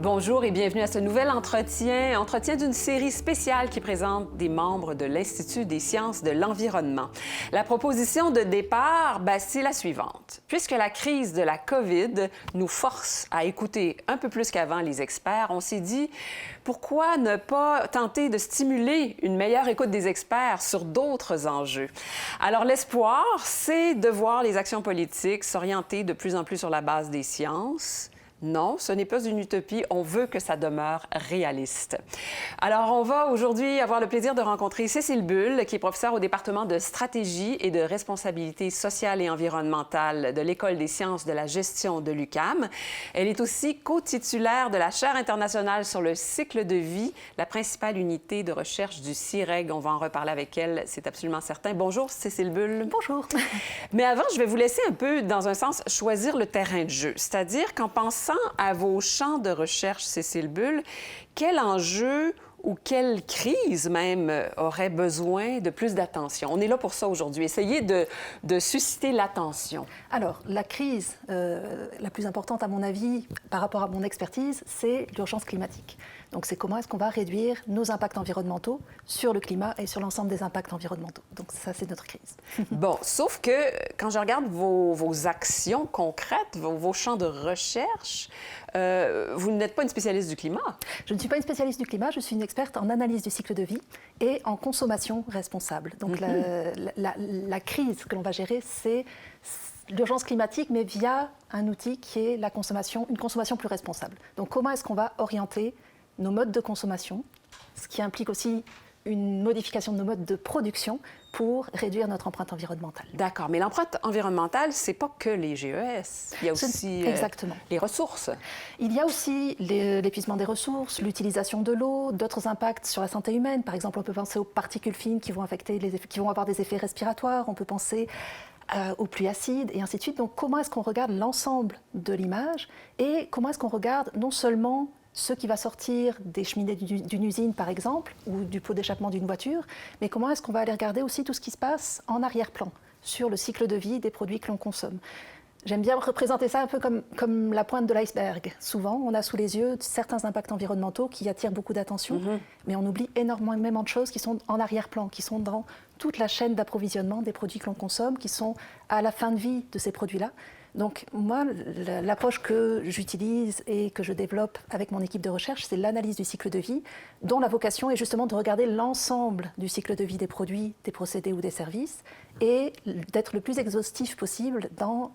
Bonjour et bienvenue à ce nouvel entretien d'une série spéciale qui présente des membres de l'Institut des sciences de l'environnement. La proposition de départ, c'est la suivante. Puisque la crise de la COVID nous force à écouter un peu plus qu'avant les experts, on s'est dit pourquoi ne pas tenter de stimuler une meilleure écoute des experts sur d'autres enjeux? Alors l'espoir, c'est de voir les actions politiques s'orienter de plus en plus sur la base des sciences. Non, ce n'est pas une utopie. On veut que ça demeure réaliste. Alors, on va aujourd'hui avoir le plaisir de rencontrer Cécile Bull, qui est professeure au département de stratégie et de responsabilité sociale et environnementale de l'École des sciences de la gestion de l'UQAM. Elle est aussi co-titulaire de la chaire internationale sur le cycle de vie, la principale unité de recherche du CIREG. On va en reparler avec elle, c'est absolument certain. Bonjour, Cécile Bull. Bonjour. Mais avant, je vais vous laisser un peu, dans un sens, choisir le terrain de jeu. C'est-à-dire qu'en pensant à vos champs de recherche, Cécile Bull, quel enjeu ou quelle crise même aurait besoin de plus d'attention? On est là pour ça aujourd'hui. Essayez de susciter l'attention. Alors, la crise la plus importante, à mon avis, par rapport à mon expertise, c'est l'urgence climatique. Donc, c'est comment est-ce qu'on va réduire nos impacts environnementaux sur le climat et sur l'ensemble des impacts environnementaux. Donc, ça, c'est notre crise. Bon, sauf que quand je regarde vos actions concrètes, vos champs de recherche, vous n'êtes pas une spécialiste du climat. Je ne suis pas une spécialiste du climat, je suis une experte en analyse du cycle de vie et en consommation responsable. Donc, la crise que l'on va gérer, c'est l'urgence climatique, mais via un outil qui est la consommation, une consommation plus responsable. Donc, comment est-ce qu'on va orienter nos modes de consommation, ce qui implique aussi une modification de nos modes de production pour réduire notre empreinte environnementale. D'accord, mais l'empreinte environnementale, c'est pas que les GES. Il y a aussi les ressources. Il y a aussi l'épuisement des ressources, l'utilisation de l'eau, d'autres impacts sur la santé humaine. Par exemple, on peut penser aux particules fines qui vont avoir des effets respiratoires. On peut penser aux pluies acides et ainsi de suite. Donc, comment est-ce qu'on regarde l'ensemble de l'image et comment est-ce qu'on regarde non seulement ce qui va sortir des cheminées d'une usine, par exemple, ou du pot d'échappement d'une voiture, mais comment est-ce qu'on va aller regarder aussi tout ce qui se passe en arrière-plan, sur le cycle de vie des produits que l'on consomme. J'aime bien représenter ça un peu comme la pointe de l'iceberg. Souvent, on a sous les yeux certains impacts environnementaux qui attirent beaucoup d'attention, mais on oublie énormément de choses qui sont en arrière-plan, qui sont dans toute la chaîne d'approvisionnement des produits que l'on consomme, qui sont à la fin de vie de ces produits-là. Donc, moi, l'approche que j'utilise et que je développe avec mon équipe de recherche, c'est l'analyse du cycle de vie, dont la vocation est justement de regarder l'ensemble du cycle de vie des produits, des procédés ou des services, et d'être le plus exhaustif possible dans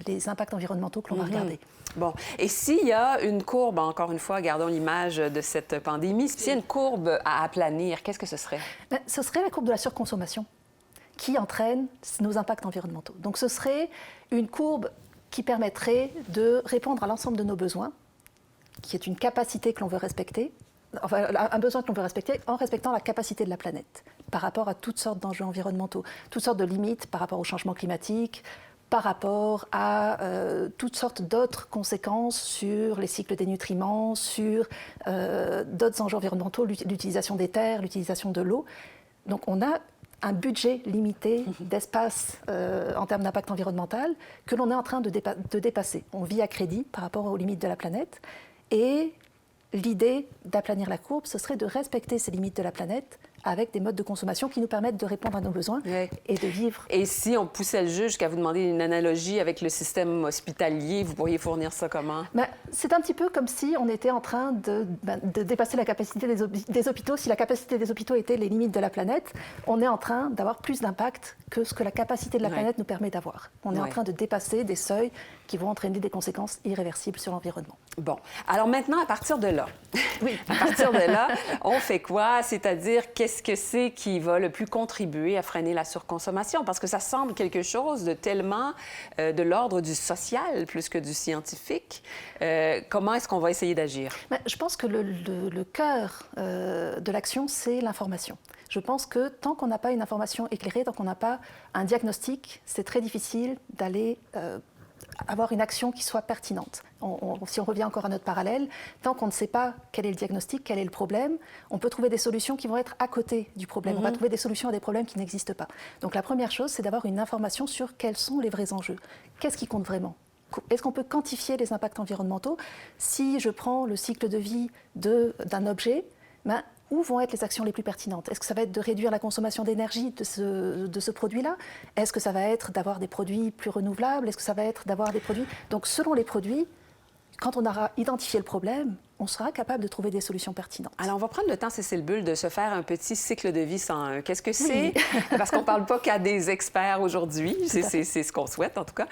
les impacts environnementaux que l'on va regarder. Bon, et s'il y a une courbe, encore une fois, gardons l'image de cette pandémie, s'il y a une courbe à aplanir, qu'est-ce que ce serait? Ce serait la courbe de la surconsommation qui entraîne nos impacts environnementaux. Donc, ce serait une courbe qui permettrait de répondre à l'ensemble de nos besoins, qui est une capacité que l'on veut respecter, enfin un besoin que l'on veut respecter en respectant la capacité de la planète par rapport à toutes sortes d'enjeux environnementaux, toutes sortes de limites par rapport au changement climatique, par rapport à toutes sortes d'autres conséquences sur les cycles des nutriments, sur d'autres enjeux environnementaux, l'utilisation des terres, l'utilisation de l'eau. Donc on a un budget limité d'espace en termes d'impact environnemental que l'on est en train de dépasser. On vit à crédit par rapport aux limites de la planète et l'idée d'aplanir la courbe, ce serait de respecter ces limites de la planète avec des modes de consommation qui nous permettent de répondre à nos besoins et de vivre. Et si on poussait le juge jusqu'à vous demander une analogie avec le système hospitalier, vous pourriez fournir ça comment? C'est un petit peu comme si on était en train de dépasser la capacité des hôpitaux. Si la capacité des hôpitaux était les limites de la planète, on est en train d'avoir plus d'impact que ce que la capacité de la planète nous permet d'avoir. On est en train de dépasser des seuils qui vont entraîner des conséquences irréversibles sur l'environnement. Bon. Alors maintenant, à partir de là, à partir de là, on fait quoi? C'est-à-dire, qu'est-ce que c'est qui va le plus contribuer à freiner la surconsommation? Parce que ça semble quelque chose de tellement de l'ordre du social plus que du scientifique. Comment est-ce qu'on va essayer d'agir? Je pense que le cœur de l'action, c'est l'information. Je pense que tant qu'on n'a pas une information éclairée, tant qu'on n'a pas un diagnostic, c'est très difficile d'aller avoir une action qui soit pertinente. Si on revient encore à notre parallèle, tant qu'on ne sait pas quel est le diagnostic, quel est le problème, on peut trouver des solutions qui vont être à côté du problème. On va trouver des solutions à des problèmes qui n'existent pas. Donc la première chose, c'est d'avoir une information sur quels sont les vrais enjeux. Qu'est-ce qui compte vraiment? est-ce qu'on peut quantifier les impacts environnementaux? Si je prends le cycle de vie d'un objet, où vont être les actions les plus pertinentes? Est-ce que ça va être de réduire la consommation d'énergie de ce produit-là? Est-ce que ça va être d'avoir des produits plus renouvelables? Est-ce que ça va être d'avoir des produits... Donc, selon les produits, quand on aura identifié le problème, on sera capable de trouver des solutions pertinentes. Alors, on va prendre le temps, Cécile Bull, de se faire un petit cycle de vie 101. Qu'est-ce que c'est? Oui. Parce qu'on ne parle pas qu'à des experts aujourd'hui. C'est ce qu'on souhaite, en tout cas.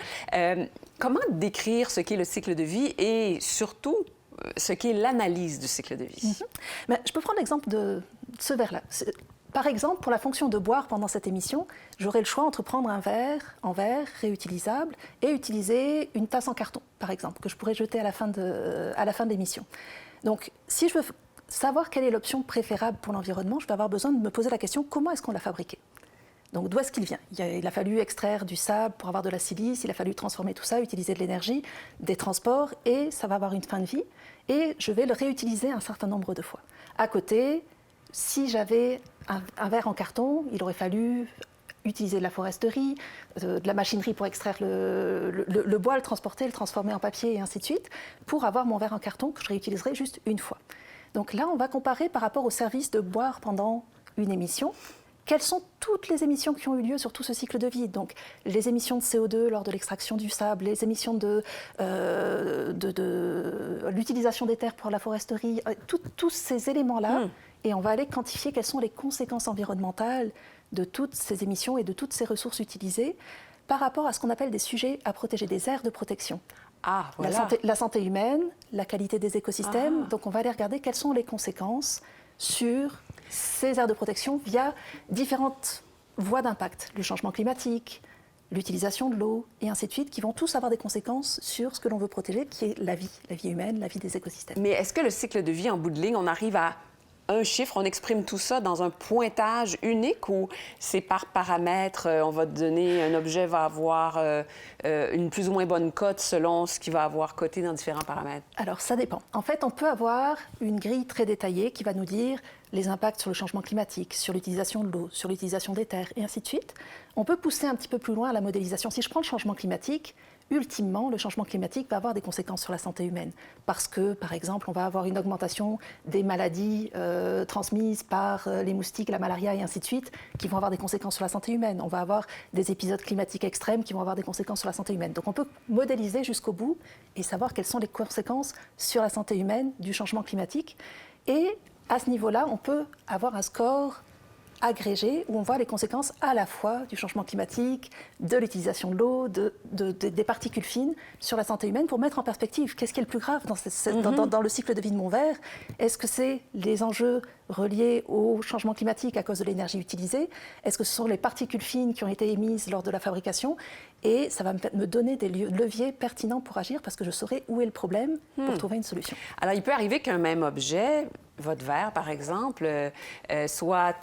Comment décrire ce qu'est le cycle de vie et surtout ce qu'est l'analyse du cycle de vie? Mais je peux prendre l'exemple de ce verre-là. Par exemple, pour la fonction de boire pendant cette émission, j'aurai le choix entre prendre un verre en verre réutilisable et utiliser une tasse en carton, par exemple, que je pourrais jeter à la fin de l'émission. Donc, si je veux savoir quelle est l'option préférable pour l'environnement, je vais avoir besoin de me poser la question, comment est-ce qu'on l'a fabriqué? Donc, d'où est-ce qu'il vient? Il a fallu extraire du sable pour avoir de la silice, il a fallu transformer tout ça, utiliser de l'énergie, des transports, et ça va avoir une fin de vie. Et je vais le réutiliser un certain nombre de fois. À côté, si j'avais un verre en carton, il aurait fallu utiliser de la foresterie, de la machinerie pour extraire le bois, le transporter, le transformer en papier et ainsi de suite, pour avoir mon verre en carton que je réutiliserai juste une fois. Donc là, on va comparer par rapport au service de boire pendant une émission. Quelles sont toutes les émissions qui ont eu lieu sur tout ce cycle de vie? Donc, les émissions de CO2 lors de l'extraction du sable, les émissions de l'utilisation des terres pour la foresterie, tous ces éléments-là. Et on va aller quantifier quelles sont les conséquences environnementales de toutes ces émissions et de toutes ces ressources utilisées par rapport à ce qu'on appelle des sujets à protéger, des aires de protection. Ah, voilà. La santé humaine, la qualité des écosystèmes. Donc, on va aller regarder quelles sont les conséquences sur ces aires de protection via différentes voies d'impact, le changement climatique, l'utilisation de l'eau et ainsi de suite, qui vont tous avoir des conséquences sur ce que l'on veut protéger, qui est la vie humaine, la vie des écosystèmes. Mais est-ce que le cycle de vie, en bout de ligne, on arrive à un chiffre, on exprime tout ça dans un pointage unique ou c'est par paramètre, on va donner, un objet va avoir une plus ou moins bonne cote selon ce qu'il va avoir coté dans différents paramètres? Alors, ça dépend. En fait, on peut avoir une grille très détaillée qui va nous dire les impacts sur le changement climatique, sur l'utilisation de l'eau, sur l'utilisation des terres, et ainsi de suite. On peut pousser un petit peu plus loin la modélisation. Si je prends le changement climatique, ultimement, le changement climatique va avoir des conséquences sur la santé humaine. Parce que, par exemple, on va avoir une augmentation des maladies transmises par les moustiques, la malaria et ainsi de suite, qui vont avoir des conséquences sur la santé humaine. On va avoir des épisodes climatiques extrêmes qui vont avoir des conséquences sur la santé humaine. Donc on peut modéliser jusqu'au bout et savoir quelles sont les conséquences sur la santé humaine du changement climatique. Et à ce niveau-là, on peut avoir un score agrégé où on voit les conséquences à la fois du changement climatique, de l'utilisation de l'eau, des particules fines sur la santé humaine pour mettre en perspective qu'est-ce qui est le plus grave dans le cycle de vie de mon verre. Est-ce que c'est les enjeux reliés au changement climatique à cause de l'énergie utilisée? Est-ce que ce sont les particules fines qui ont été émises lors de la fabrication? Et ça va me donner des leviers pertinents pour agir parce que je saurai où est le problème pour trouver une solution. Alors, il peut arriver qu'un même objet, votre verre par exemple, soit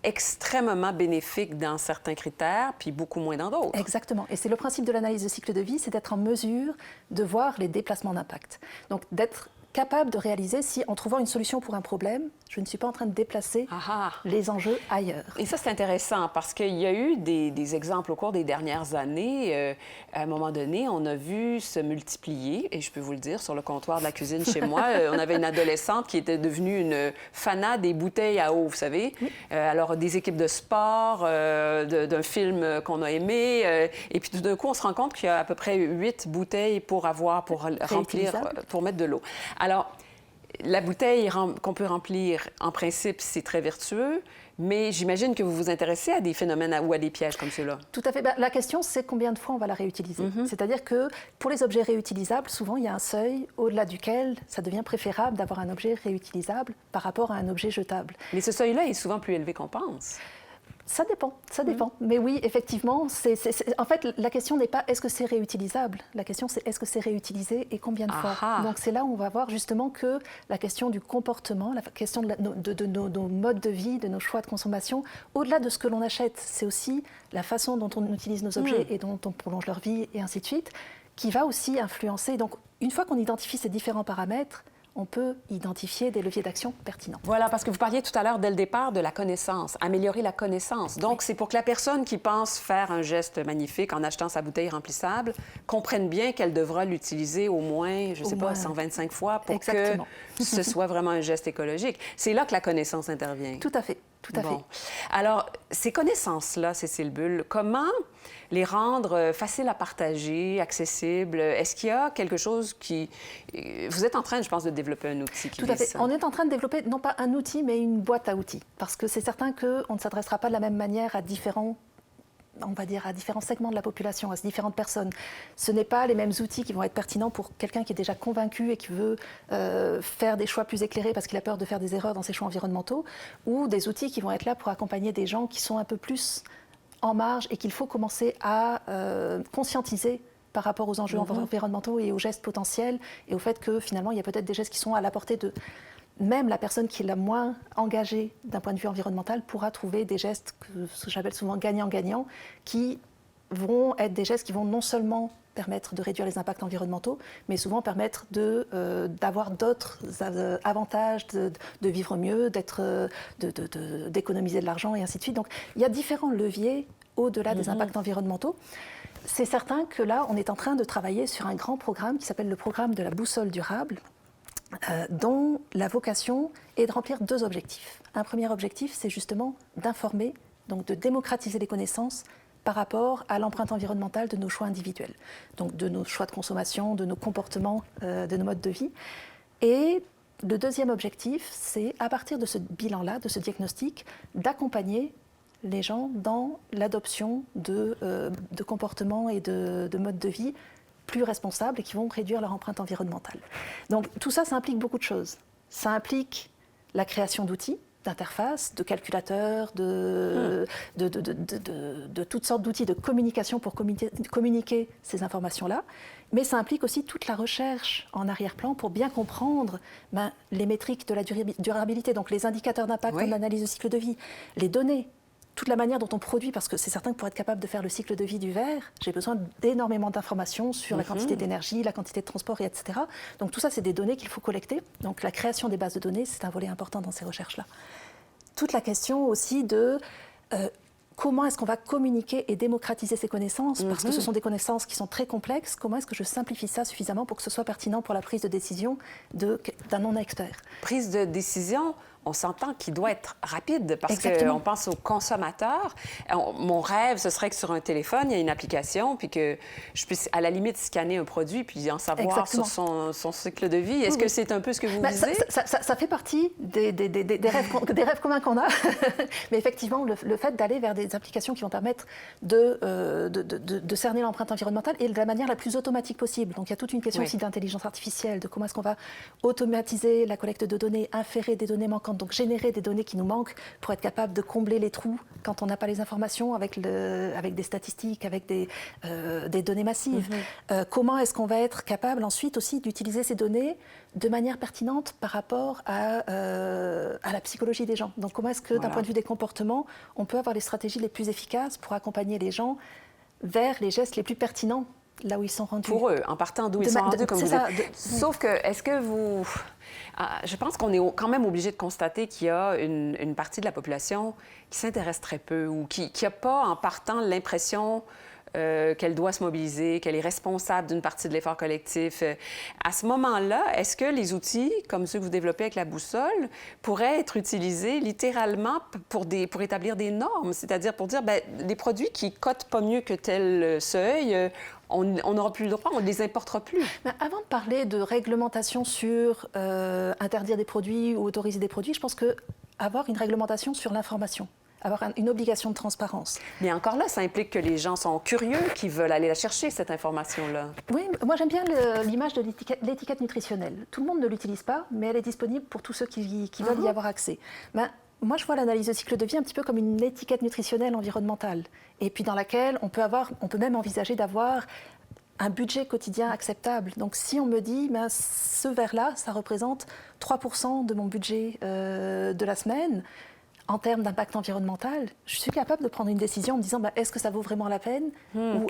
extrêmement bénéfique dans certains critères, puis beaucoup moins dans d'autres. Exactement. Et c'est le principe de l'analyse de cycle de vie, c'est d'être en mesure de voir les déplacements d'impact. Donc, d'être capable de réaliser si, en trouvant une solution pour un problème, je ne suis pas en train de déplacer les enjeux ailleurs. Et ça, c'est intéressant parce qu'il y a eu des exemples au cours des dernières années. À un moment donné, on a vu se multiplier, et je peux vous le dire, sur le comptoir de la cuisine chez moi, on avait une adolescente qui était devenue une fanat des bouteilles à eau, vous savez. Oui. Alors, des équipes de sport, d'un film qu'on a aimé, et puis tout d'un coup, on se rend compte qu'il y a à peu près 8 bouteilles pour remplir, pour mettre de l'eau. Alors, la bouteille qu'on peut remplir, en principe, c'est très vertueux, mais j'imagine que vous vous intéressez à des phénomènes ou à des pièges comme ceux-là. Tout à fait. La question, c'est combien de fois on va la réutiliser. C'est-à-dire que pour les objets réutilisables, souvent, il y a un seuil au-delà duquel ça devient préférable d'avoir un objet réutilisable par rapport à un objet jetable. Mais ce seuil-là est souvent plus élevé qu'on pense. Ça dépend, ça dépend. Mais oui, effectivement, en fait, la question n'est pas est-ce que c'est réutilisable. La question, c'est est-ce que c'est réutilisé et combien de fois. Donc, c'est là où on va voir justement que la question du comportement, la question de nos modes de vie, de nos choix de consommation, au-delà de ce que l'on achète, c'est aussi la façon dont on utilise nos objets et dont on prolonge leur vie et ainsi de suite, qui va aussi influencer. Donc, une fois qu'on identifie ces différents paramètres, on peut identifier des leviers d'action pertinents. Voilà, parce que vous parliez tout à l'heure, dès le départ, de la connaissance, améliorer la connaissance. Donc, c'est pour que la personne qui pense faire un geste magnifique en achetant sa bouteille remplissable comprenne bien qu'elle devra l'utiliser au moins, je ne sais pas, 125 fois pour Exactement. que ce soit vraiment un geste écologique. C'est là que la connaissance intervient. Tout à fait. Tout à fait. Alors, ces connaissances-là, Cécile Bull, comment les rendre faciles à partager, accessibles? Est-ce qu'il y a quelque chose qui... Vous êtes en train, je pense, de développer un outil qui Tout à fait. ça. On est en train de développer, non pas un outil, mais une boîte à outils. Parce que c'est certain qu'on ne s'adressera pas de la même manière à différents segments de la population, à différentes personnes. Ce n'est pas les mêmes outils qui vont être pertinents pour quelqu'un qui est déjà convaincu et qui veut faire des choix plus éclairés parce qu'il a peur de faire des erreurs dans ses choix environnementaux, ou des outils qui vont être là pour accompagner des gens qui sont un peu plus en marge et qu'il faut commencer à conscientiser par rapport aux enjeux environnementaux et aux gestes potentiels et au fait que finalement il y a peut-être des gestes qui sont à la portée de... Même la personne qui est la moins engagée d'un point de vue environnemental pourra trouver des gestes que j'appelle souvent gagnant-gagnant, qui vont être des gestes qui vont non seulement permettre de réduire les impacts environnementaux, mais souvent permettre d'avoir d'autres avantages, de vivre mieux, d'économiser de l'argent et ainsi de suite. Donc il y a différents leviers au-delà des impacts environnementaux. C'est certain que là, on est en train de travailler sur un grand programme qui s'appelle le programme de la boussole durable, dont la vocation est de remplir 2 objectifs. Un premier objectif, c'est justement d'informer, donc de démocratiser les connaissances par rapport à l'empreinte environnementale de nos choix individuels, donc de nos choix de consommation, de nos comportements, de nos modes de vie. Et le deuxième objectif, c'est à partir de ce bilan-là, de ce diagnostic, d'accompagner les gens dans l'adoption de comportements et de modes de vie plus responsables et qui vont réduire leur empreinte environnementale. Donc tout ça, ça implique beaucoup de choses. Ça implique la création d'outils, d'interfaces, de calculateurs, de toutes sortes d'outils de communication pour communiquer ces informations-là. Mais ça implique aussi toute la recherche en arrière-plan pour bien comprendre les métriques de la durabilité, donc les indicateurs d'impact en analyse de cycle de vie, les données, toute la manière dont on produit, parce que c'est certain que pour être capable de faire le cycle de vie du verre, j'ai besoin d'énormément d'informations sur la quantité d'énergie, la quantité de transport, etc. Donc tout ça, c'est des données qu'il faut collecter. Donc la création des bases de données, c'est un volet important dans ces recherches-là. Toute la question aussi de comment est-ce qu'on va communiquer et démocratiser ces connaissances, parce que ce sont des connaissances qui sont très complexes. Comment est-ce que je simplifie ça suffisamment pour que ce soit pertinent pour la prise de décision d'un non-expert? Prise de décision, on s'entend qu'il doit être rapide parce qu'on pense aux consommateurs. Mon rêve, ce serait que sur un téléphone, il y ait une application puis que je puisse à la limite scanner un produit puis en savoir sur son cycle de vie. Est-ce que c'est un peu ce que vous visez? Ça fait partie des rêves communs qu'on a. Mais effectivement, le fait d'aller vers des applications qui vont permettre de cerner l'empreinte environnementale et de la manière la plus automatique possible. Donc il y a toute une question aussi d'intelligence artificielle, de comment est-ce qu'on va automatiser la collecte de données, inférer des données manquantes, donc générer des données qui nous manquent pour être capable de combler les trous quand on n'a pas les informations avec des statistiques, avec des données massives. Comment est-ce qu'on va être capable ensuite aussi d'utiliser ces données de manière pertinente par rapport à la psychologie des gens. Donc comment est-ce que d'un point de vue des comportements, on peut avoir les stratégies les plus efficaces pour accompagner les gens vers les gestes les plus pertinents là où ils sont rendus. Pour eux, en partant d'où ils sont rendus, comme vous dites. Sauf que, est-ce que vous... je pense qu'on est quand même obligé de constater qu'il y a une partie de la population qui s'intéresse très peu ou qui n'a pas, en partant, l'impression qu'elle doit se mobiliser, qu'elle est responsable d'une partie de l'effort collectif. À ce moment-là, est-ce que les outils, comme ceux que vous développez avec la boussole, pourraient être utilisés littéralement pour établir des normes? C'est-à-dire pour dire, bien, des produits qui cotent pas mieux que tel seuil, on n'aura plus le droit, on ne les importera plus. Mais avant de parler de réglementation sur interdire des produits ou autoriser des produits, je pense qu'avoir une réglementation sur l'information, avoir une obligation de transparence. Mais encore là, ça implique que les gens sont curieux, qui veulent aller la chercher, cette information-là. Oui, moi j'aime bien l'image de l'étiquette nutritionnelle. Tout le monde ne l'utilise pas, mais elle est disponible pour tous ceux qui veulent y avoir accès. Moi, je vois l'analyse de cycle de vie un petit peu comme une étiquette nutritionnelle environnementale, et puis dans laquelle on peut même envisager d'avoir un budget quotidien acceptable. Donc si on me dit, ce verre-là, ça représente 3% de mon budget de la semaine, en termes d'impact environnemental, je suis capable de prendre une décision en me disant est-ce que ça vaut vraiment la peine ou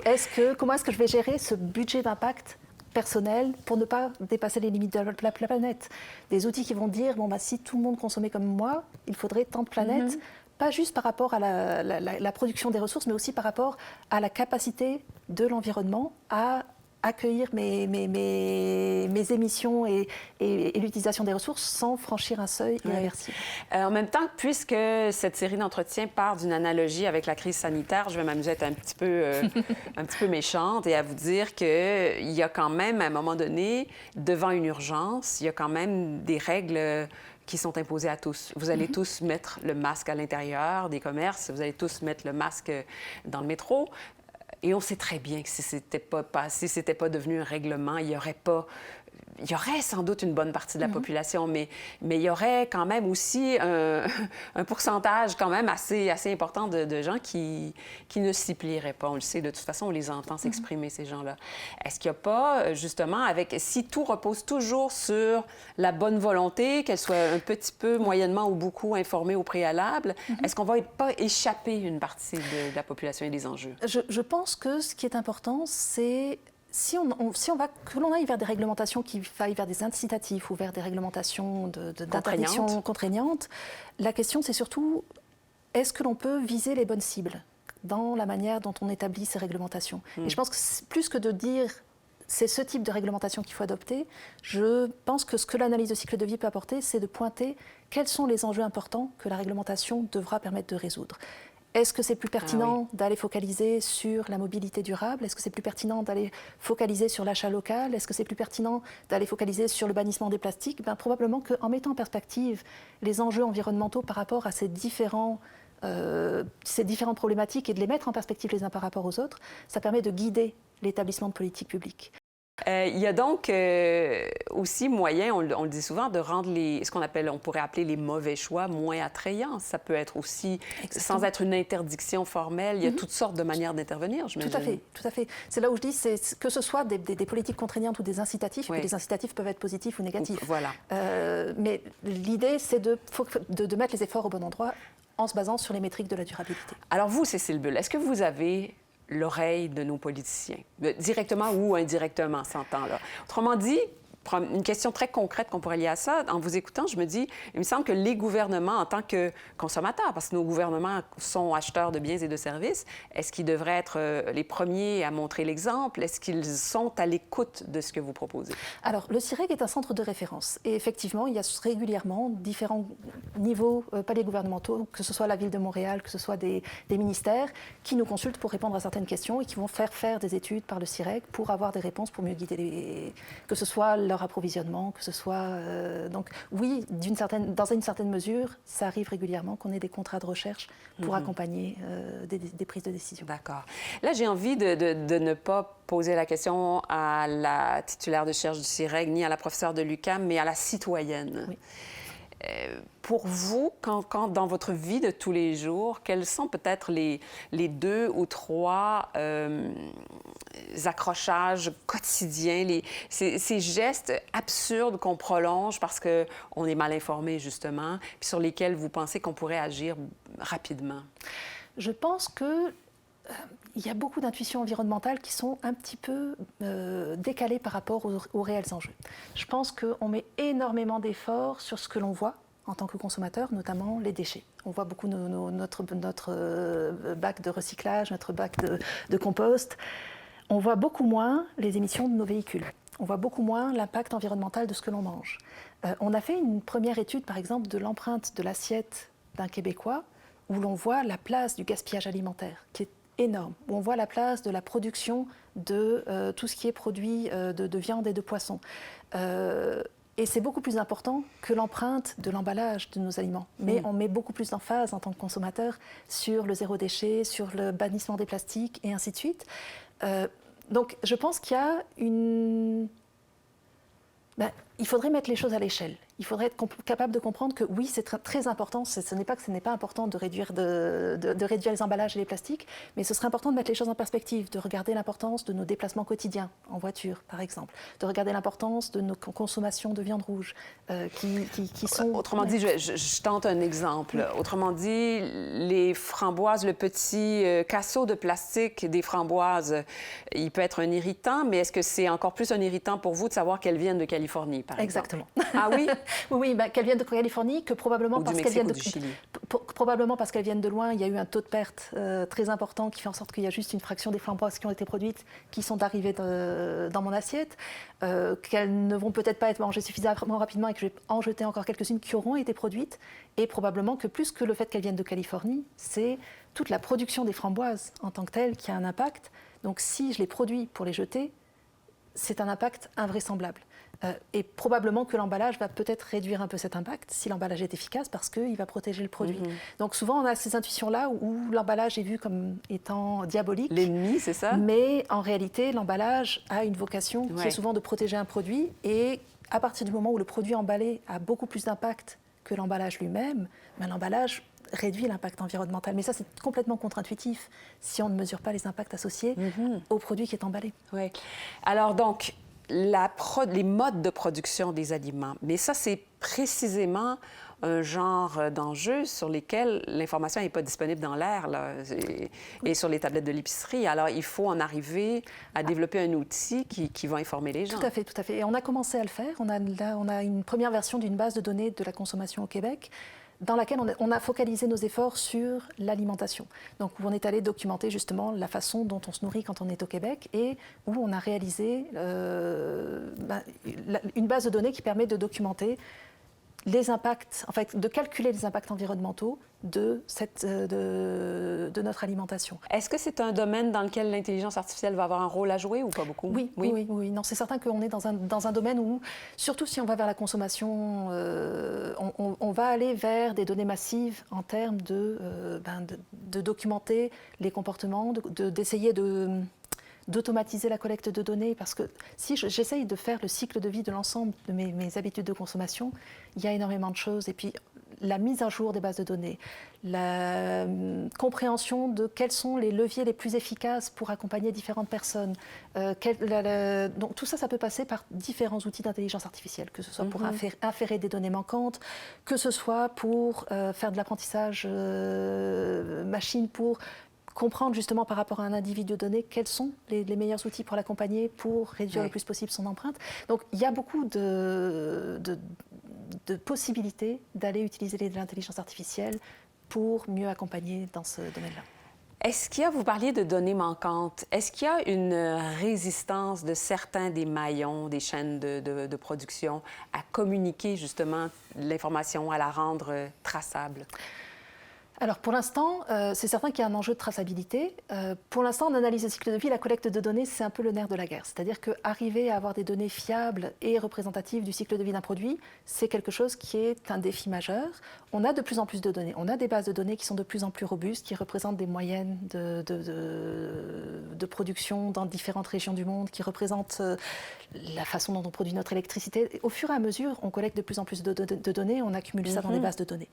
comment est-ce que je vais gérer ce budget d'impact personnels pour ne pas dépasser les limites de la planète. Des outils qui vont dire, bon, bah, si tout le monde consommait comme moi, il faudrait tant de planètes, pas juste par rapport à la production des ressources, mais aussi par rapport à la capacité de l'environnement à accueillir mes émissions et l'utilisation des ressources sans franchir un seuil irréversible. En même temps, puisque cette série d'entretiens part d'une analogie avec la crise sanitaire, je vais m'amuser à être un petit peu méchante et à vous dire qu'il y a quand même, à un moment donné, devant une urgence, il y a quand même des règles qui sont imposées à tous. Vous allez tous mettre le masque à l'intérieur des commerces, vous allez tous mettre le masque dans le métro. Et on sait très bien que si c'était pas devenu un règlement, il y aurait sans doute une bonne partie de la population, mais il y aurait quand même aussi un pourcentage quand même assez important de gens qui ne s'y plieraient pas. On le sait, de toute façon, on les entend s'exprimer, ces gens-là. Est-ce qu'il n'y a pas, justement, si tout repose toujours sur la bonne volonté, qu'elle soit un petit peu, moyennement ou beaucoup informée au préalable, est-ce qu'on ne va pas échapper une partie de la population et des enjeux? Je pense que ce qui est important, c'est que l'on aille vers des réglementations qui aillent vers des incitatifs ou vers des réglementations d'interdiction contraignantes, la question c'est surtout est-ce que l'on peut viser les bonnes cibles dans la manière dont on établit ces réglementations. Et je pense que plus que de dire c'est ce type de réglementation qu'il faut adopter, je pense que ce que l'analyse de cycle de vie peut apporter, c'est de pointer quels sont les enjeux importants que la réglementation devra permettre de résoudre. Est-ce que c'est plus pertinent d'aller focaliser sur la mobilité durable? Est-ce que c'est plus pertinent d'aller focaliser sur l'achat local? Est-ce que c'est plus pertinent d'aller focaliser sur le bannissement des plastiques? Probablement qu'en mettant en perspective les enjeux environnementaux par rapport à ces différentes problématiques et de les mettre en perspective les uns par rapport aux autres, ça permet de guider l'établissement de politiques publiques. Il y a donc aussi moyen, on le dit souvent, de rendre on pourrait appeler les mauvais choix moins attrayants. Ça peut être aussi, sans être une interdiction formelle, il y a toutes sortes de manières d'intervenir, j'imagine. Tout à fait. C'est là où je dis, que ce soit des politiques contraignantes ou des incitatifs, et les incitatifs peuvent être positifs ou négatifs. Voilà. Mais l'idée, c'est de mettre les efforts au bon endroit en se basant sur les métriques de la durabilité. Alors vous, Cécile Bull, est-ce que vous avez l'oreille de nos politiciens, directement ou indirectement, s'entend là? Autrement dit, une question très concrète qu'on pourrait lier à ça, en vous écoutant, je me dis, il me semble que les gouvernements, en tant que consommateurs, parce que nos gouvernements sont acheteurs de biens et de services, est-ce qu'ils devraient être les premiers à montrer l'exemple? Est-ce qu'ils sont à l'écoute de ce que vous proposez? Alors, le CIREG est un centre de référence. Et effectivement, il y a régulièrement différents niveaux, paliers gouvernementaux, que ce soit la Ville de Montréal, que ce soit des ministères, qui nous consultent pour répondre à certaines questions et qui vont faire des études par le CIREG pour avoir des réponses, pour mieux guider que ce soit leur approvisionnement, que ce soit... donc oui, dans une certaine mesure, ça arrive régulièrement qu'on ait des contrats de recherche pour accompagner des prises de décision. D'accord. Là, j'ai envie de ne pas poser la question à la titulaire de recherche du CIREG ni à la professeure de l'UQAM, mais à la citoyenne. Oui. Pour vous, quand dans votre vie de tous les jours, quels sont peut-être les 2 ou 3 accrochages quotidiens, ces gestes absurdes qu'on prolonge parce qu'on est mal informé, justement, puis sur lesquels vous pensez qu'on pourrait agir rapidement? Je pense que il y a beaucoup d'intuitions environnementales qui sont un petit peu décalées par rapport aux réels enjeux. Je pense qu'on met énormément d'efforts sur ce que l'on voit en tant que consommateur, notamment les déchets. On voit beaucoup notre bac de recyclage, notre bac de compost. On voit beaucoup moins les émissions de nos véhicules. On voit beaucoup moins l'impact environnemental de ce que l'on mange. On a fait une première étude, par exemple, de l'empreinte de l'assiette d'un Québécois, où l'on voit la place du gaspillage alimentaire, qui est énorme, où on voit la place de la production de tout ce qui est produit de viande et de poisson. Et c'est beaucoup plus important que l'empreinte de l'emballage de nos aliments. Mais on met beaucoup plus d'emphase en tant que consommateur sur le zéro déchet, sur le bannissement des plastiques et ainsi de suite. Donc je pense qu'il y a il faudrait mettre les choses à l'échelle. il faudrait être capable de comprendre que oui, c'est très important. Ce n'est pas que ce n'est pas important de réduire, de réduire les emballages et les plastiques, mais ce serait important de mettre les choses en perspective, de regarder l'importance de nos déplacements quotidiens, en voiture par exemple, de regarder l'importance de nos consommations de viande rouge, qui sont... Autrement dit, je tente un exemple. Autrement dit, les framboises, le petit casseau de plastique des framboises, il peut être un irritant, mais est-ce que c'est encore plus un irritant pour vous de savoir qu'elles viennent de Californie, par exemple? Exactement. Ah oui? Oui, qu'elles viennent de Californie, que probablement parce qu'elles viennent du Chili. Probablement parce qu'elles viennent de loin, il y a eu un taux de perte très important qui fait en sorte qu'il y a juste une fraction des framboises qui ont été produites qui sont arrivées dans mon assiette, qu'elles ne vont peut-être pas être mangées suffisamment rapidement et que je vais en jeter encore quelques-unes qui auront été produites, et probablement que plus que le fait qu'elles viennent de Californie, c'est toute la production des framboises en tant que telle qui a un impact. Donc si je les produis pour les jeter, c'est un impact invraisemblable. Et probablement que l'emballage va peut-être réduire un peu cet impact si l'emballage est efficace parce qu'il va protéger le produit. Donc souvent on a ces intuitions-là où l'emballage est vu comme étant diabolique. L'ennemi, c'est ça? Mais en réalité, l'emballage a une vocation qui est souvent de protéger un produit, et à partir du moment où le produit emballé a beaucoup plus d'impact que l'emballage lui-même, l'emballage réduit l'impact environnemental. Mais ça, c'est complètement contre-intuitif si on ne mesure pas les impacts associés au produit qui est emballé. Oui. Alors donc, les modes de production des aliments, mais ça, c'est précisément un genre d'enjeux sur lesquels l'information n'est pas disponible dans l'air et sur les tablettes de l'épicerie. Alors, il faut en arriver à développer un outil qui va informer les gens. Tout à fait, tout à fait. Et on a commencé à le faire. On a une première version d'une base de données de la consommation au Québec, dans laquelle on a focalisé nos efforts sur l'alimentation. Donc, où on est allé documenter justement la façon dont on se nourrit quand on est au Québec, et où on a réalisé une base de données qui permet de documenter les impacts, en fait, de calculer les impacts environnementaux de notre alimentation. Est-ce que c'est un domaine dans lequel l'intelligence artificielle va avoir un rôle à jouer ou pas beaucoup? Oui. Non, c'est certain qu'on est dans un domaine où, surtout si on va vers la consommation, on va aller vers des données massives en termes de documenter les comportements, d'essayer d'automatiser la collecte de données, parce que si j'essaye de faire le cycle de vie de l'ensemble de mes habitudes de consommation, il y a énormément de choses. Et puis, la mise à jour des bases de données, la compréhension de quels sont les leviers les plus efficaces pour accompagner différentes personnes. Donc, tout ça, ça peut passer par différents outils d'intelligence artificielle, que ce soit pour inférer des données manquantes, que ce soit pour faire de l'apprentissage machine, pour comprendre justement par rapport à un individu donné quels sont les meilleurs outils pour l'accompagner, pour réduire le plus possible son empreinte. Donc il y a beaucoup de possibilités d'aller utiliser de l'intelligence artificielle pour mieux accompagner dans ce domaine-là. Est-ce qu'il y a, vous parliez de données manquantes, est-ce qu'il y a une résistance de certains des maillons, des chaînes de production à communiquer justement l'information, à la rendre traçable? Alors pour l'instant, c'est certain qu'il y a un enjeu de traçabilité. Pour l'instant, en analyse de cycle de vie, la collecte de données, c'est un peu le nerf de la guerre. C'est-à-dire qu'arriver à avoir des données fiables et représentatives du cycle de vie d'un produit, c'est quelque chose qui est un défi majeur. On a de plus en plus de données. On a des bases de données qui sont de plus en plus robustes, qui représentent des moyennes de production dans différentes régions du monde, qui représentent la façon dont on produit notre électricité. Et au fur et à mesure, on collecte de plus en plus de données, on accumule ça dans des bases de données.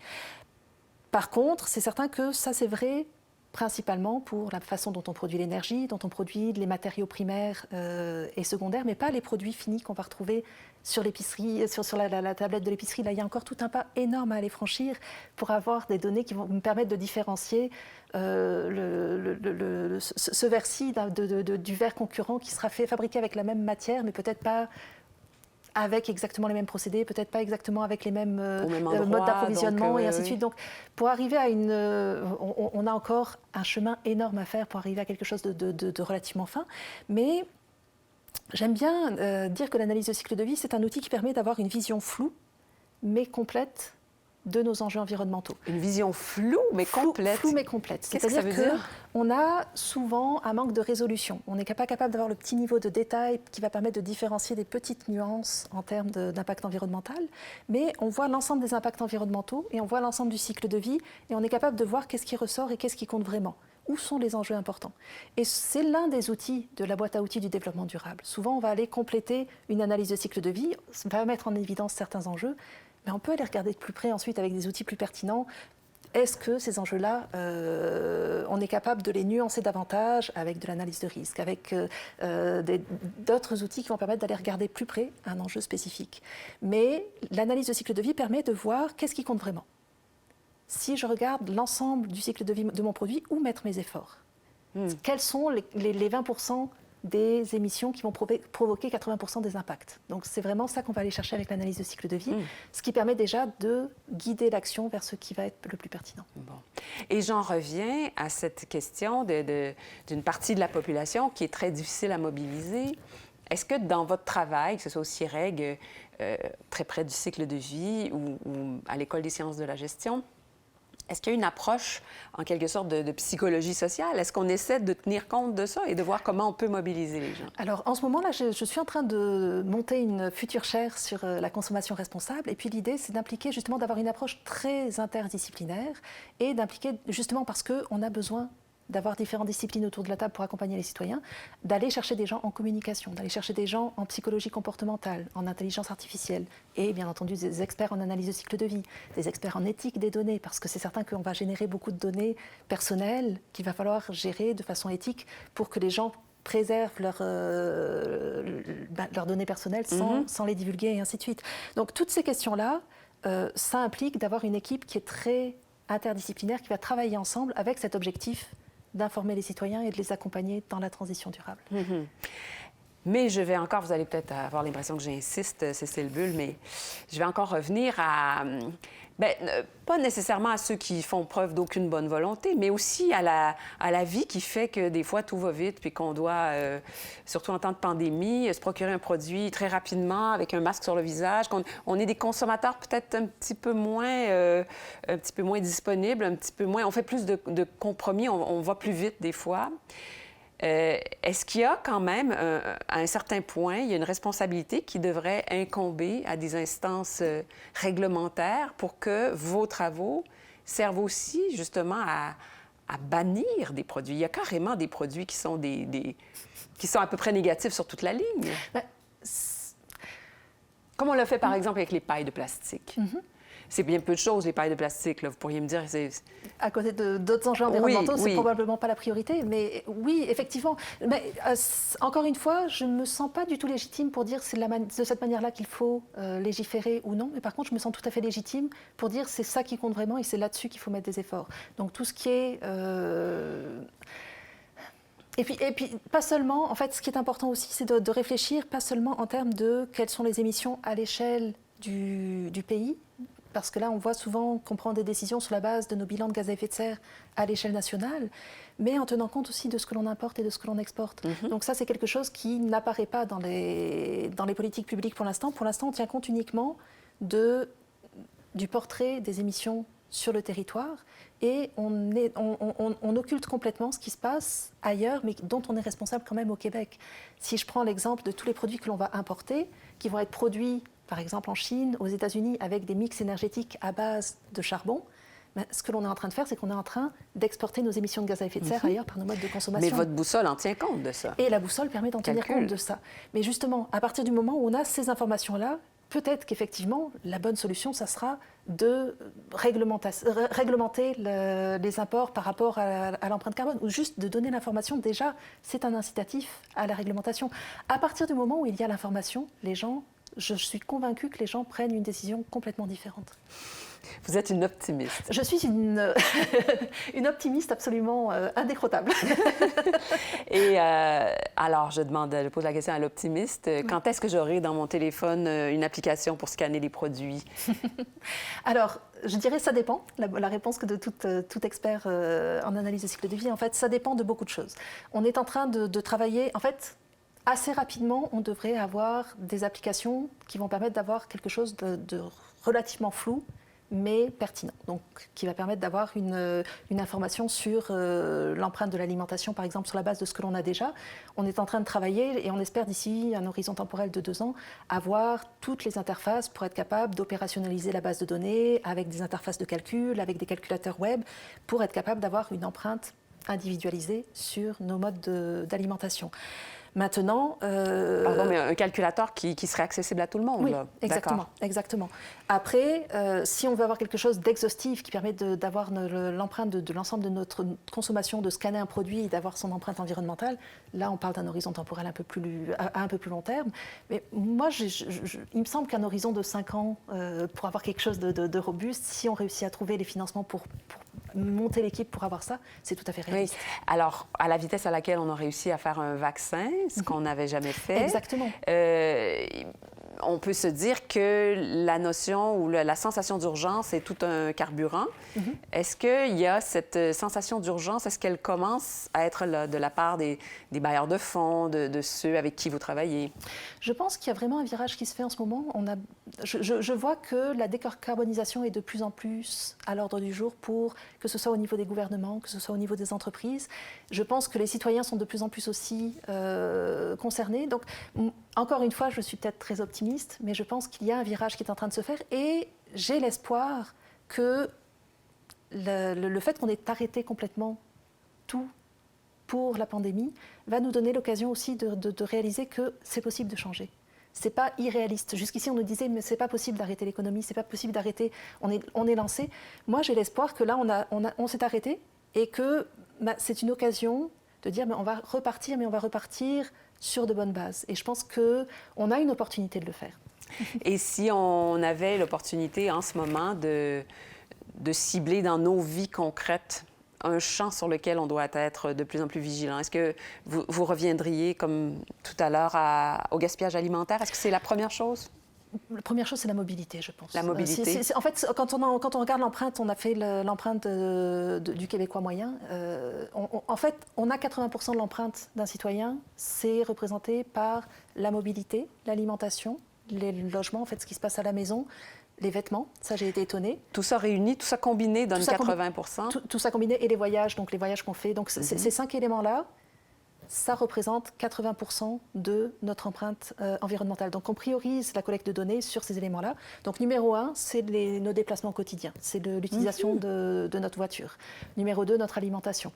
Par contre, c'est certain que ça, c'est vrai principalement pour la façon dont on produit l'énergie, dont on produit les matériaux primaires et secondaires, mais pas les produits finis qu'on va retrouver sur l'épicerie, sur la tablette de l'épicerie. Là, il y a encore tout un pas énorme à aller franchir pour avoir des données qui vont me permettre de différencier ce verre-ci du verre concurrent qui sera fabriqué avec la même matière, mais peut-être pas avec exactement les mêmes procédés, peut-être pas exactement avec les mêmes modes d'approvisionnement et ainsi de suite. Donc, pour arriver à on a encore un chemin énorme à faire pour arriver à quelque chose de relativement fin. Mais j'aime bien dire que l'analyse de cycle de vie, c'est un outil qui permet d'avoir une vision floue, mais complète, de nos enjeux environnementaux. Une vision floue mais complète. Floue mais complète. C'est-à-dire qu'on a souvent un manque de résolution. On n'est pas capable d'avoir le petit niveau de détail qui va permettre de différencier des petites nuances en termes d'impact environnemental, mais on voit l'ensemble des impacts environnementaux et on voit l'ensemble du cycle de vie et on est capable de voir qu'est-ce qui ressort et qu'est-ce qui compte vraiment. Où sont les enjeux importants? Et c'est l'un des outils de la boîte à outils du développement durable. Souvent, on va aller compléter une analyse de cycle de vie, ça va mettre en évidence certains enjeux. mais on peut aller regarder de plus près ensuite avec des outils plus pertinents. Est-ce que ces enjeux-là, on est capable de les nuancer davantage avec de l'analyse de risque, avec d'autres outils qui vont permettre d'aller regarder plus près un enjeu spécifique. Mais l'analyse de cycle de vie permet de voir qu'est-ce qui compte vraiment. Si je regarde l'ensemble du cycle de vie de mon produit, où mettre mes efforts? Quels sont les 20% des émissions qui vont provoquer 80% des impacts. Donc c'est vraiment ça qu'on va aller chercher avec l'analyse de cycle de vie, ce qui permet déjà de guider l'action vers ce qui va être le plus pertinent. Bon. Et j'en reviens à cette question d'une partie de la population qui est très difficile à mobiliser. Est-ce que dans votre travail, que ce soit au CIREG, très près du cycle de vie ou à l'École des sciences de la gestion, est-ce qu'il y a une approche, en quelque sorte, de psychologie sociale? Est-ce qu'on essaie de tenir compte de ça et de voir comment on peut mobiliser les gens? Alors, en ce moment-là, je suis en train de monter une future chaire sur la consommation responsable. Et puis, l'idée, c'est d'impliquer, justement, d'avoir une approche très interdisciplinaire et d'impliquer, justement, parce qu'on a besoin d'avoir différentes disciplines autour de la table pour accompagner les citoyens, d'aller chercher des gens en communication, d'aller chercher des gens en psychologie comportementale, en intelligence artificielle, et bien entendu des experts en analyse de cycle de vie, des experts en éthique des données, parce que c'est certain qu'on va générer beaucoup de données personnelles qu'il va falloir gérer de façon éthique pour que les gens préservent leurs données personnelles sans les divulguer et ainsi de suite. Donc toutes ces questions-là, ça implique d'avoir une équipe qui est très interdisciplinaire, qui va travailler ensemble avec cet objectif d'informer les citoyens et de les accompagner dans la transition durable. Mais je vais encore, vous allez peut-être avoir l'impression que j'insiste, Cécile Bull, mais je vais encore revenir à, pas nécessairement à ceux qui font preuve d'aucune bonne volonté, mais aussi à la vie qui fait que des fois tout va vite, puis qu'on doit, surtout en temps de pandémie, se procurer un produit très rapidement avec un masque sur le visage, qu'on est des consommateurs peut-être un petit peu moins disponibles, un petit peu moins, on fait plus de compromis, on va plus vite des fois. Est-ce qu'il y a quand même, à un certain point, il y a une responsabilité qui devrait incomber à des instances réglementaires pour que vos travaux servent aussi justement à bannir des produits? Il y a carrément des produits qui sont, qui sont à peu près négatifs sur toute la ligne. Comme on l'a fait par exemple avec les pailles de plastique. C'est bien peu de choses, les pailles de plastique, là. Vous pourriez me dire... À côté d'autres enjeux environnementaux, c'est probablement pas la priorité. Mais oui, effectivement. Mais encore une fois, je ne me sens pas du tout légitime pour dire c'est de cette manière-là qu'il faut légiférer ou non. Mais par contre, je me sens tout à fait légitime pour dire c'est ça qui compte vraiment et c'est là-dessus qu'il faut mettre des efforts. Donc tout ce qui est... Et puis, pas seulement, en fait, ce qui est important aussi, c'est de réfléchir, pas seulement en termes de quelles sont les émissions à l'échelle du pays, parce que là, on voit souvent qu'on prend des décisions sur la base de nos bilans de gaz à effet de serre à l'échelle nationale, mais en tenant compte aussi de ce que l'on importe et de ce que l'on exporte. Donc ça, c'est quelque chose qui n'apparaît pas dans les politiques publiques pour l'instant. Pour l'instant, on tient compte uniquement du portrait des émissions sur le territoire et on occulte complètement ce qui se passe ailleurs, mais dont on est responsable quand même au Québec. Si je prends l'exemple de tous les produits que l'on va importer, qui vont être produits par exemple en Chine, aux États-Unis, avec des mix énergétiques à base de charbon, ce que l'on est en train de faire, c'est qu'on est en train d'exporter nos émissions de gaz à effet de serre ailleurs par nos modes de consommation. Mais votre boussole en tient compte de ça. Et la boussole permet d'en tenir compte de ça. Mais justement, à partir du moment où on a ces informations-là, peut-être qu'effectivement, la bonne solution, ça sera de réglementer les imports par rapport à l'empreinte carbone, ou juste de donner l'information. Déjà, c'est un incitatif à la réglementation. À partir du moment où il y a l'information, je suis convaincue que les gens prennent une décision complètement différente. Vous êtes une optimiste. Je suis une optimiste absolument indécrottable. Et alors, je pose la question à l'optimiste. Quand est-ce que j'aurai dans mon téléphone une application pour scanner les produits? Alors, je dirais ça dépend. La réponse que de tout expert en analyse de cycle de vie, en fait, ça dépend de beaucoup de choses. On est en train de travailler, en fait, assez rapidement, on devrait avoir des applications qui vont permettre d'avoir quelque chose de relativement flou, mais pertinent. Donc, qui va permettre d'avoir une information sur l'empreinte de l'alimentation, par exemple, sur la base de ce que l'on a déjà. On est en train de travailler et on espère d'ici un horizon temporel de 2 ans avoir toutes les interfaces pour être capable d'opérationnaliser la base de données avec des interfaces de calcul, avec des calculateurs web, pour être capable d'avoir une empreinte individualisée sur nos modes d'alimentation. Maintenant... Pardon, mais un calculateur qui serait accessible à tout le monde. Oui, là. exactement, exactement. Après, si on veut avoir quelque chose d'exhaustif qui permet d'avoir l'empreinte de l'ensemble de notre consommation, de scanner un produit et d'avoir son empreinte environnementale, là, on parle d'un horizon temporel à un peu plus long terme. Mais moi, il me semble qu'un horizon de 5 ans, pour avoir quelque chose de robuste, si on réussit à trouver les financements pour monter l'équipe pour avoir ça, c'est tout à fait réaliste. Oui. Alors, à la vitesse à laquelle on a réussi à faire un vaccin, ce qu'on n'avait jamais fait. Exactement. On peut se dire que la notion ou la sensation d'urgence est tout un carburant. Est-ce qu'il y a cette sensation d'urgence, est-ce qu'elle commence à être là, de la part des bailleurs de fonds, de ceux avec qui vous travaillez? Je pense qu'il y a vraiment un virage qui se fait en ce moment. Je vois que la décarbonisation est de plus en plus à l'ordre du jour, que ce soit au niveau des gouvernements, que ce soit au niveau des entreprises. Je pense que les citoyens sont de plus en plus aussi concernés. Donc, encore une fois, je suis peut-être très optimiste, mais je pense qu'il y a un virage qui est en train de se faire et j'ai l'espoir que le fait qu'on ait arrêté complètement tout pour la pandémie va nous donner l'occasion aussi de réaliser que c'est possible de changer. C'est pas irréaliste. Jusqu'ici, on nous disait mais c'est pas possible d'arrêter l'économie, c'est pas possible d'arrêter. On est lancé. Moi, j'ai l'espoir que là, on s'est arrêté et que c'est une occasion de dire mais on va repartir, mais on va repartir sur de bonnes bases. Et je pense qu'on a une opportunité de le faire. Et si on avait l'opportunité en ce moment de cibler dans nos vies concrètes un champ sur lequel on doit être de plus en plus vigilant, est-ce que vous reviendriez, comme tout à l'heure, au gaspillage alimentaire? Est-ce que c'est la première chose? La première chose, c'est la mobilité, je pense. La mobilité. En fait, quand on regarde l'empreinte, on a fait l'empreinte du Québécois moyen. En fait, on a 80% de l'empreinte d'un citoyen, c'est représenté par la mobilité, l'alimentation, les logements, en fait, ce qui se passe à la maison, les vêtements, ça j'ai été étonnée. Tout ça réuni, tout ça combiné donne 80%? Tout ça combiné, et les voyages qu'on fait. Donc ces 5 éléments-là, ça représente 80% de notre empreinte environnementale. Donc on priorise la collecte de données sur ces éléments-là. Donc numéro 1, c'est nos déplacements quotidiens, c'est l'utilisation de notre voiture. Numéro 2, notre alimentation.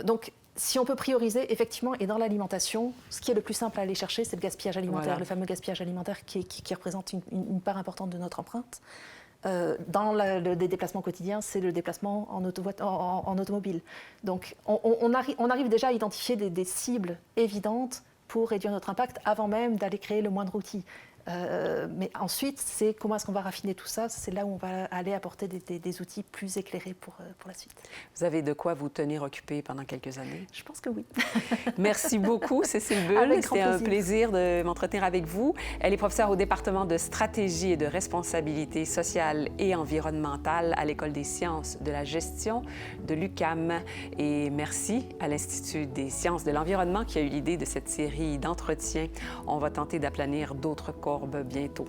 Donc si on peut prioriser, effectivement, et dans l'alimentation, ce qui est le plus simple à aller chercher, c'est le gaspillage alimentaire, voilà. Le fameux gaspillage alimentaire qui représente une part importante de notre empreinte. Dans les déplacements quotidiens, c'est le déplacement en automobile. Donc, on arrive déjà à identifier des cibles évidentes pour réduire notre impact avant même d'aller créer le moindre outil. Mais ensuite, c'est comment est-ce qu'on va raffiner tout ça? C'est là où on va aller apporter des outils plus éclairés pour la suite. Vous avez de quoi vous tenir occupé pendant quelques années? Je pense que oui. Merci beaucoup, Cécile Bull. C'était un plaisir de m'entretenir avec vous. Elle est professeure au département de stratégie et de responsabilité sociale et environnementale à l'École des sciences de la gestion de l'UQAM. Et merci à l'Institut des sciences de l'environnement qui a eu l'idée de cette série d'entretiens. On va tenter d'aplanir d'autres courbes bientôt.